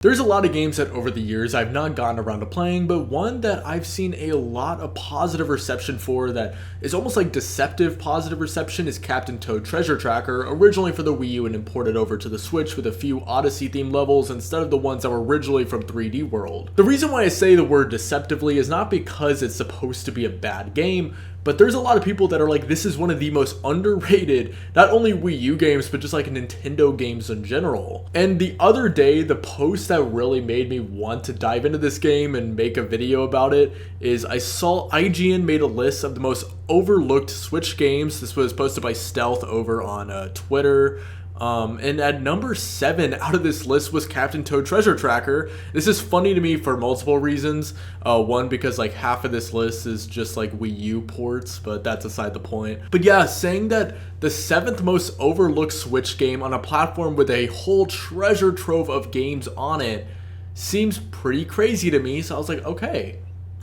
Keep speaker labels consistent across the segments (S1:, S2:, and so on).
S1: There's a lot of games that over the years I've not gotten around to playing, but one that I've seen a lot of positive reception for that is almost like deceptive positive reception is Captain Toad Treasure Tracker, originally for the Wii U and imported over to the Switch with a few Odyssey themed levels instead of the ones that were originally from 3D World. The reason why I say the word deceptively is not because it's supposed to be a bad game, but there's a lot of people that are like, this is one of the most underrated, not only Wii U games, but just like Nintendo games in general. And the other day, the post that really made me want to dive into this game and make a video about it is I saw IGN made a list of the most overlooked Switch games. This was posted by Stealth over on Twitter. And at number 7 out of this list was Captain Toad Treasure Tracker. This is funny to me for multiple reasons. One, because like half of this list is just like Wii U ports, but that's aside the point. But yeah, saying that the 7th most overlooked Switch game on a platform with a whole treasure trove of games on it seems pretty crazy to me. So I was like, okay,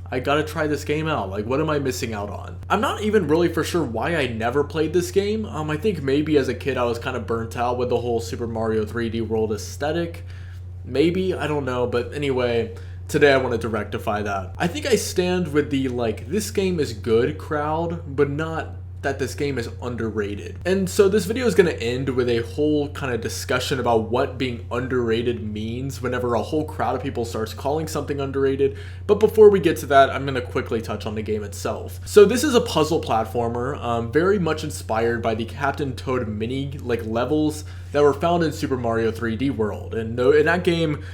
S1: I gotta try this game out. Like, what am I missing out on? I'm not even really for sure why I never played this game. I think maybe as a kid I was kind of burnt out with the whole Super Mario 3D World aesthetic. Maybe, I don't know. But anyway, today I wanted to rectify that. I think I stand with the like, this game is good crowd, but not that this game is underrated. And so this video is going to end with a whole kind of discussion about what being underrated means whenever a whole crowd of people starts calling something underrated. But before we get to that, I'm going to quickly touch on the game itself. So this is a puzzle platformer, very much inspired by the Captain Toad mini levels that were found in Super Mario 3D World. And in that game,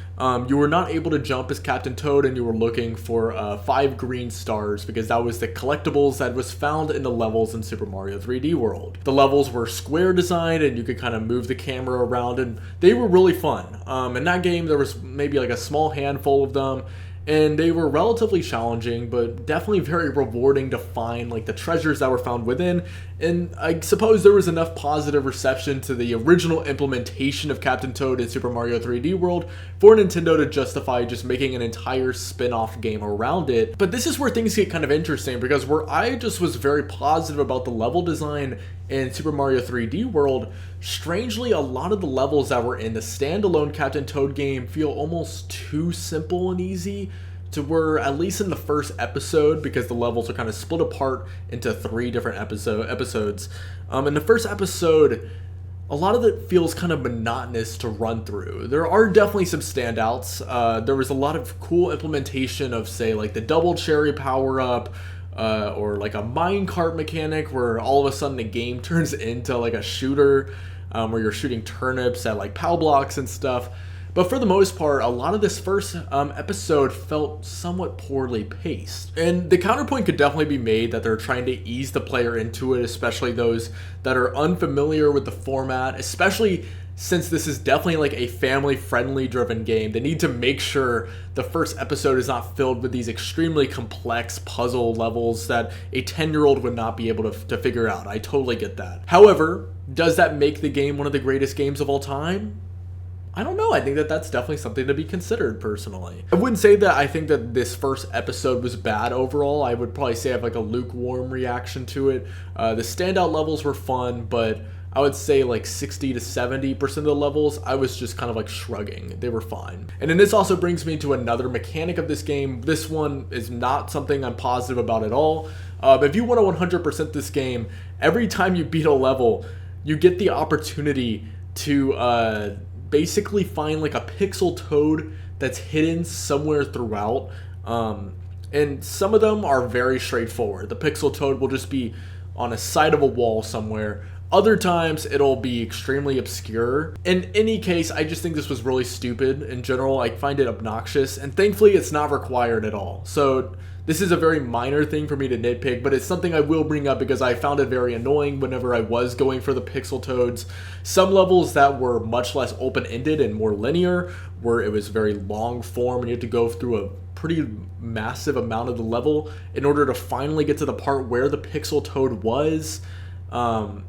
S1: you were not able to jump as Captain Toad, and you were looking for 5 green stars because that was the collectibles that was found in the levels in Super Mario 3D World. The levels were square designed, and you could kind of move the camera around, and they were really fun. In that game, there was maybe like a small handful of them, and they were relatively challenging, but definitely very rewarding to find like the treasures that were found within. And I suppose there was enough positive reception to the original implementation of Captain Toad in Super Mario 3D World for Nintendo to justify just making an entire spin-off game around it. But this is where things get kind of interesting, because where I just was very positive about the level design in Super Mario 3D World, strangely a lot of the levels that were in the standalone Captain Toad game feel almost too simple and easy, to where, at least in the first episode, because the levels are kind of split apart into 3 different episodes. In the first episode, a lot of it feels kind of monotonous to run through. There are definitely some standouts. There was a lot of cool implementation of, say, like the double cherry power-up, or like a minecart mechanic where all of a sudden the game turns into like a shooter, where you're shooting turnips at like POW blocks and stuff. But for the most part, a lot of this first episode felt somewhat poorly paced. And the counterpoint could definitely be made that they're trying to ease the player into it, especially those that are unfamiliar with the format, especially since this is definitely like a family-friendly driven game. They need to make sure the first episode is not filled with these extremely complex puzzle levels that a 10-year-old would not be able to figure out. I totally get that. However, does that make the game one of the greatest games of all time? I don't know. I think that that's definitely something to be considered personally. I wouldn't say that I think that this first episode was bad overall. I would probably say I have like a lukewarm reaction to it. The standout levels were fun, but I would say like 60 to 70% of the levels, I was just kind of like shrugging. They were fine. And then this also brings me to another mechanic of this game. This one is not something I'm positive about at all. If you want to 100% this game, every time you beat a level, you get the opportunity to basically find like a pixel toad that's hidden somewhere throughout. And some of them are very straightforward. The pixel toad will just be on a side of a wall somewhere. Other times it'll be extremely obscure. In any case, I just think this was really stupid in general. I find it obnoxious, and thankfully it's not required at all. So this is a very minor thing for me to nitpick, but it's something I will bring up because I found it very annoying whenever I was going for the pixel toads. Some levels that were much less open-ended and more linear, where it was very long form and you had to go through a pretty massive amount of the level in order to finally get to the part where the pixel toad was.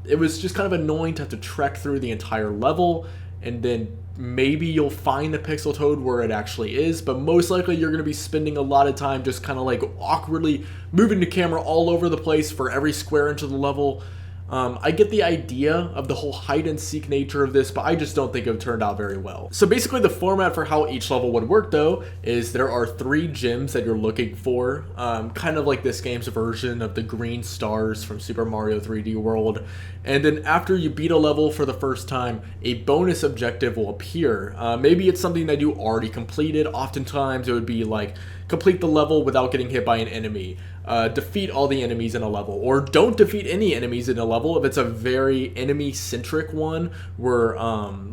S1: It was just kind of annoying to have to trek through the entire level, and then maybe you'll find the pixel toad where it actually is, but most likely you're going to be spending a lot of time just kind of like awkwardly moving the camera all over the place for every square inch of the level. I get the idea of the whole hide and seek nature of this, but I just don't think it turned out very well. So basically the format for how each level would work though is there are 3 gems that you're looking for, kind of like this game's version of the green stars from Super Mario 3D World. And then after you beat a level for the first time, a bonus objective will appear. Maybe it's something that you already completed. Oftentimes it would be like complete the level without getting hit by an enemy, defeat all the enemies in a level, or don't defeat any enemies in a level if it's a very enemy-centric one where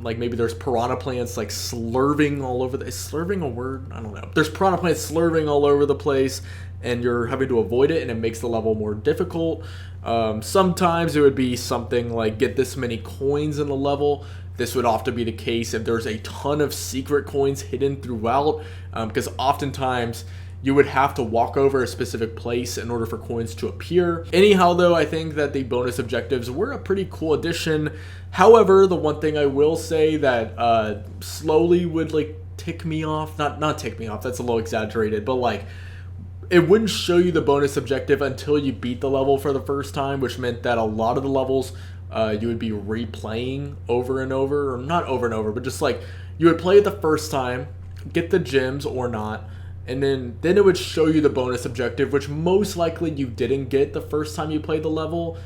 S1: like maybe there's piranha plants like slurving all over is slurving a word? I don't know. There's piranha plants slurving all over the place and you're having to avoid it and it makes the level more difficult. Sometimes it would be something like get this many coins in the level. This would often be the case if there's a ton of secret coins hidden throughout, because oftentimes you would have to walk over a specific place in order for coins to appear. Anyhow though, I think that the bonus objectives were a pretty cool addition. However, the one thing I will say that slowly would like tick me off, not tick me off, that's a little exaggerated, but like it wouldn't show you the bonus objective until you beat the level for the first time, which meant that a lot of the levels you would be replaying over and over, or not over and over, but just like you would play it the first time, get the gems or not, and then it would show you the bonus objective, which most likely you didn't get the first time you played the level,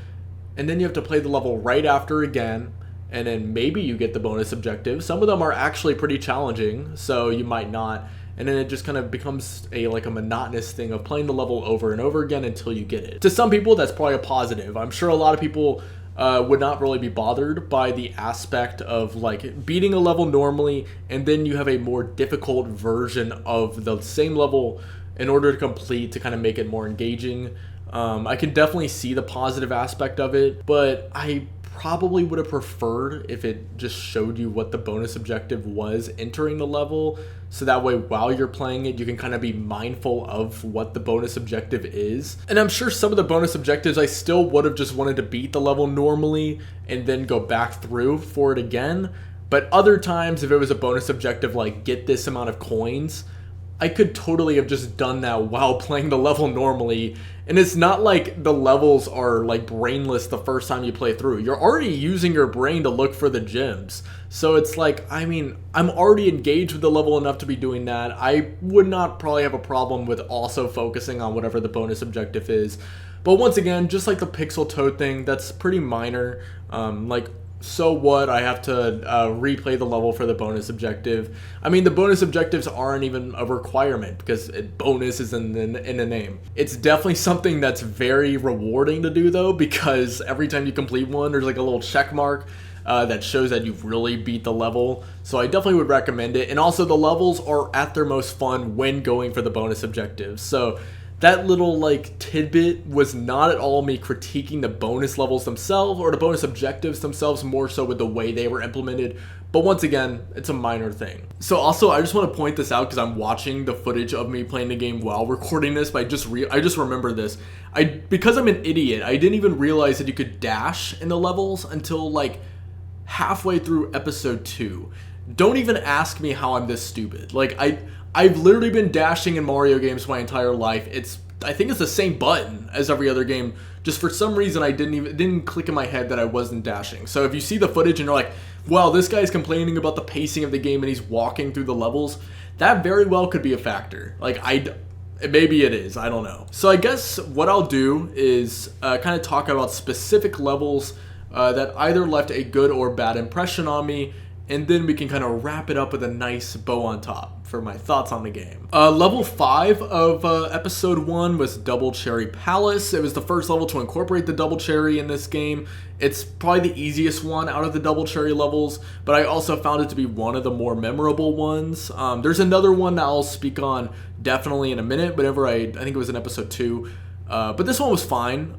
S1: and then you have to play the level right after again, and then maybe you get the bonus objective. Some of them are actually pretty challenging, so you might not. And then it just kind of becomes a monotonous thing of playing the level over and over again until you get it. To some people, that's probably a positive. I'm sure a lot of people would not really be bothered by the aspect of like beating a level normally and then you have a more difficult version of the same level in order to complete to kind of make it more engaging. I can definitely see the positive aspect of it, but I probably would have preferred if it just showed you what the bonus objective was entering the level, so that way while you're playing it you can kind of be mindful of what the bonus objective is. And I'm sure some of the bonus objectives I still would have just wanted to beat the level normally and then go back through for it again, but other times if it was a bonus objective like get this amount of coins, I could totally have just done that while playing the level normally. And it's not like the levels are like brainless the first time you play through. You're already using your brain to look for the gems. So it's like, I mean, I'm already engaged with the level enough to be doing that. I would not probably have a problem with also focusing on whatever the bonus objective is. But once again, just like the pixel toad thing, that's pretty minor. Like, so what? I have to replay the level for the bonus objective. I mean, the bonus objectives aren't even a requirement because bonus is in the name. It's definitely something that's very rewarding to do though, because every time you complete one, there's like a little check mark that shows that you've really beat the level. So I definitely would recommend it. And also the levels are at their most fun when going for the bonus objectives. So that little like tidbit was not at all me critiquing the bonus levels themselves or the bonus objectives themselves, more so with the way they were implemented. But once again, it's a minor thing. So also, I just want to point this out because I'm watching the footage of me playing the game while recording this, but I just remember this. Because I'm an idiot, I didn't even realize that you could dash in the levels until like halfway through episode 2. Don't even ask me how I'm this stupid. Like I've literally been dashing in Mario games my entire life. I think it's the same button as every other game. Just for some reason, it didn't click in my head that I wasn't dashing. So if you see the footage and you're like, wow, this guy's complaining about the pacing of the game and he's walking through the levels, that very well could be a factor. Like maybe it is, I don't know. So I guess what I'll do is kind of talk about specific levels that either left a good or bad impression on me, and then we can kind of wrap it up with a nice bow on top for my thoughts on the game. Level 5 of episode 1 was Double Cherry Palace. It was the first level to incorporate the double cherry in this game. It's probably the easiest one out of the double cherry levels, but I also found it to be one of the more memorable ones. There's another one that I'll speak on definitely in a minute, whenever I think it was in episode 2. But this one was fine.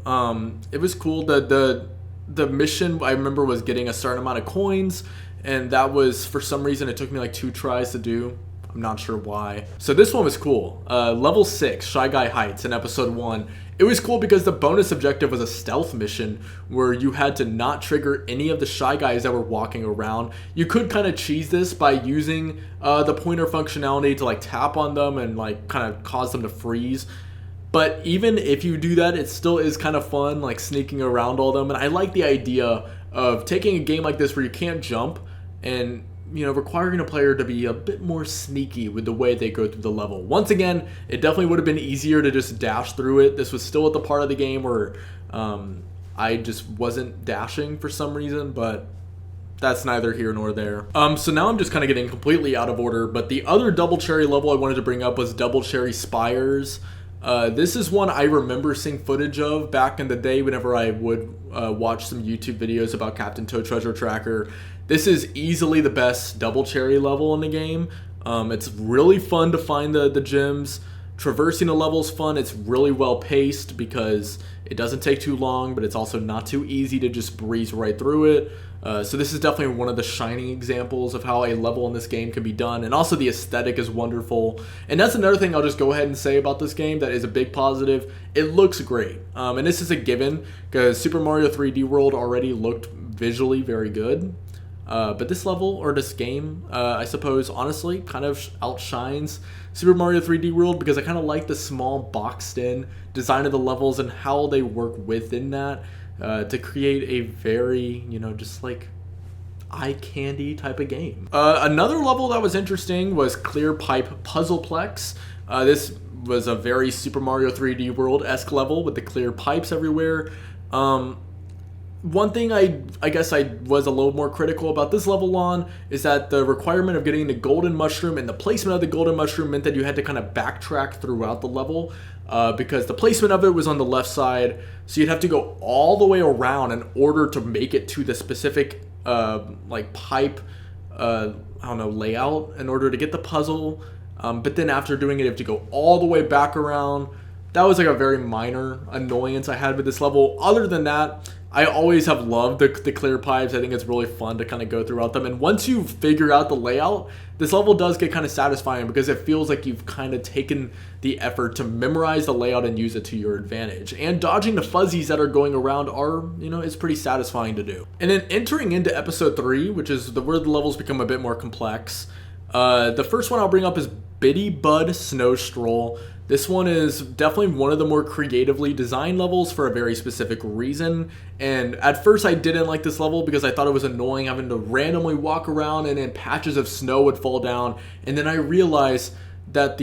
S1: It was cool. The mission I remember was getting a certain amount of coins, and that was, for some reason, it took me like 2 tries to do. I'm not sure why. So this one was cool. Level 6, Shy Guy Heights in episode 1. It was cool because the bonus objective was a stealth mission where you had to not trigger any of the Shy Guys that were walking around. You could kind of cheese this by using the pointer functionality to like tap on them and like kind of cause them to freeze. But even if you do that, it still is kind of fun, like sneaking around all them. And I like the idea of taking a game like this where you can't jump and, requiring a player to be a bit more sneaky with the way they go through the level. Once again, it definitely would have been easier to just dash through it. This was still at the part of the game where I just wasn't dashing for some reason, but that's neither here nor there. So now I'm just kind of getting completely out of order, but the other Double Cherry level I wanted to bring up was Double Cherry Spires. This is one I remember seeing footage of back in the day whenever I would watch some YouTube videos about Captain Toad Treasure Tracker. This is easily the best Double Cherry level in the game. It's really fun to find the gems. Traversing the level is fun. It's really well paced because it doesn't take too long, but it's also not too easy to just breeze right through it. So this is definitely one of the shining examples of how a level in this game can be done. And also the aesthetic is wonderful. And that's another thing I'll just go ahead and say about this game that is a big positive. It looks great. And this is a given because Super Mario 3D World already looked visually very good. But this level, or this game, I suppose, honestly, kind of outshines Super Mario 3D World because I kind of like the small boxed-in design of the levels and how they work within that to create a very, just like eye candy type of game. Another level that was interesting was Clear Pipe Puzzleplex. This was a very Super Mario 3D World-esque level with the clear pipes everywhere. One thing I guess I was a little more critical about this level on is that the requirement of getting the golden mushroom and the placement of the golden mushroom meant that you had to kind of backtrack throughout the level because the placement of it was on the left side, so you'd have to go all the way around in order to make it to the specific pipe layout in order to get the puzzle. But then after doing it, you have to go all the way back around. That was like a very minor annoyance I had with this level. Other than that, I always have loved the clear pipes. I think it's really fun to kind of go throughout them. And once you figure out the layout, this level does get kind of satisfying because it feels like you've kind of taken the effort to memorize the layout and use it to your advantage. And dodging the fuzzies that are going around is pretty satisfying to do. And then entering into episode 3, which is where the levels become a bit more complex. The first one I'll bring up is Bitty Bud Snow Stroll. This one is definitely one of the more creatively designed levels for a very specific reason. And at first I didn't like this level because I thought it was annoying having to randomly walk around and then patches of snow would fall down. And then I realized that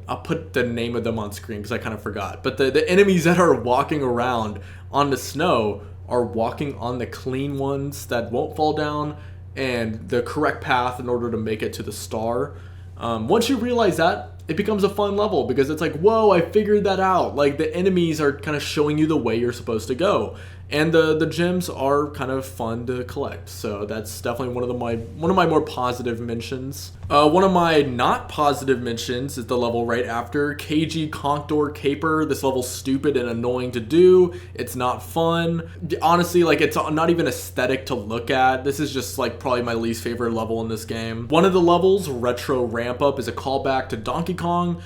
S1: I'll put the name of them on screen because I kind of forgot. But the enemies that are walking around on the snow are walking on the clean ones that won't fall down and the correct path in order to make it to the star. Once you realize that, it becomes a fun level because it's like, whoa, I figured that out. Like the enemies are kind of showing you the way you're supposed to go. And the gems are kind of fun to collect. So that's definitely one of my more positive mentions. One of my not positive mentions is the level right after, KG Conch Caper. This level's stupid and annoying to do. It's not fun. Honestly, like it's not even aesthetic to look at. This is just like probably my least favorite level in this game. One of the levels, Retro Ramp Up, is a callback to Donkey Kong,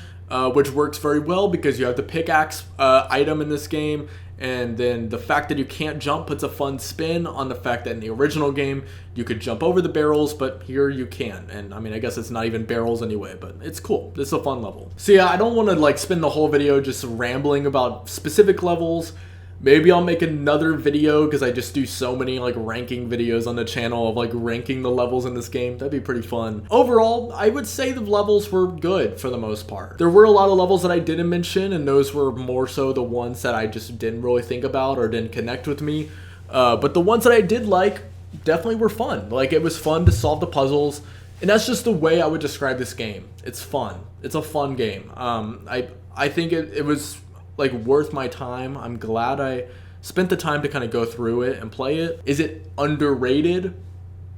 S1: which works very well because you have the pickaxe item in this game. And then the fact that you can't jump puts a fun spin on the fact that in the original game you could jump over the barrels, but here you can. And I mean, I guess it's not even barrels anyway, but it's cool. This is a fun level. So yeah, I don't want to like spend the whole video just rambling about specific levels. Maybe I'll make another video because I just do so many like ranking videos on the channel of like ranking the levels in this game. That'd be pretty fun. Overall, I would say the levels were good for the most part. There were a lot of levels that I didn't mention, and those were more so the ones that I just didn't really think about or didn't connect with me. But the ones that I did like definitely were fun. Like it was fun to solve the puzzles, and that's just the way I would describe this game. It's fun. It's a fun game. I think it was like worth my time. I'm glad I spent the time to kind of go through it and play it. Is it underrated?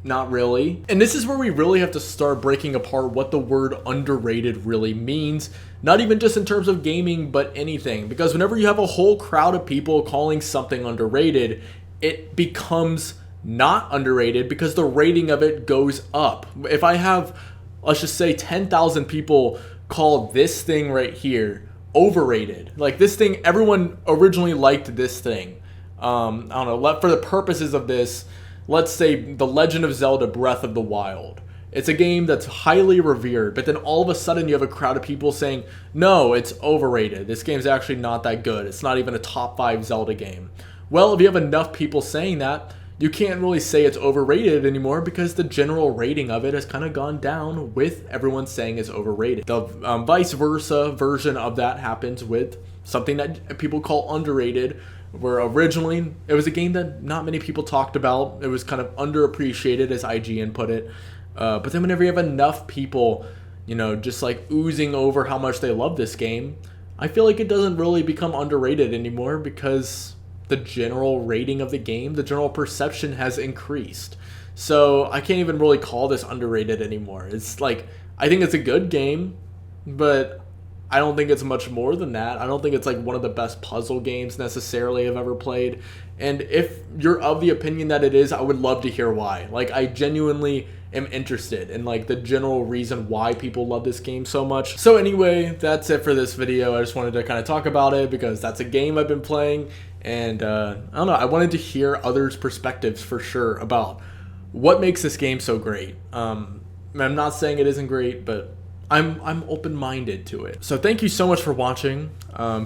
S1: Not really. And this is where we really have to start breaking apart what the word underrated really means. Not even just in terms of gaming, but anything. Because whenever you have a whole crowd of people calling something underrated, it becomes not underrated because the rating of it goes up. If I have, let's just say 10,000 people call this thing right here overrated. Like this thing, everyone originally liked this thing. I don't know, for the purposes of this, let's say The Legend of Zelda Breath of the Wild. It's a game that's highly revered, but then all of a sudden you have a crowd of people saying, no, it's overrated. This game's actually not that good. It's not even a top 5 Zelda game. Well, if you have enough people saying that, you can't really say it's overrated anymore because the general rating of it has kind of gone down with everyone saying it's overrated. The vice versa version of that happens with something that people call underrated, where originally it was a game that not many people talked about. It was kind of underappreciated, as IGN put it. But then whenever you have enough people, just like oozing over how much they love this game, I feel like it doesn't really become underrated anymore because the general rating of the game, the general perception has increased. So I can't even really call this underrated anymore. It's like, I think it's a good game, but I don't think it's much more than that. I don't think it's like one of the best puzzle games necessarily I've ever played. And if you're of the opinion that it is, I would love to hear why. Like, I genuinely am interested in like the general reason why people love this game so much. So anyway, that's it for this video. I just wanted to kind of talk about it because that's a game I've been playing. And I don't know, I wanted to hear others' perspectives for sure about what makes this game so great. I'm not saying it isn't great, but I'm open-minded to it. So thank you so much for watching.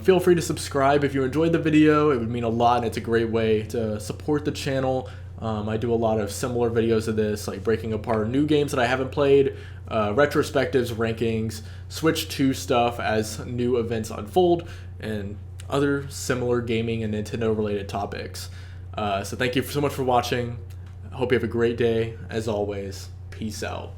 S1: Feel free to subscribe if you enjoyed the video. It would mean a lot, and it's a great way to support the channel. I do a lot of similar videos of this, like breaking apart new games that I haven't played, retrospectives, rankings, Switch 2 stuff as new events unfold, and other similar gaming and Nintendo related topics. So thank you so much for watching. I hope you have a great day. As always, peace out.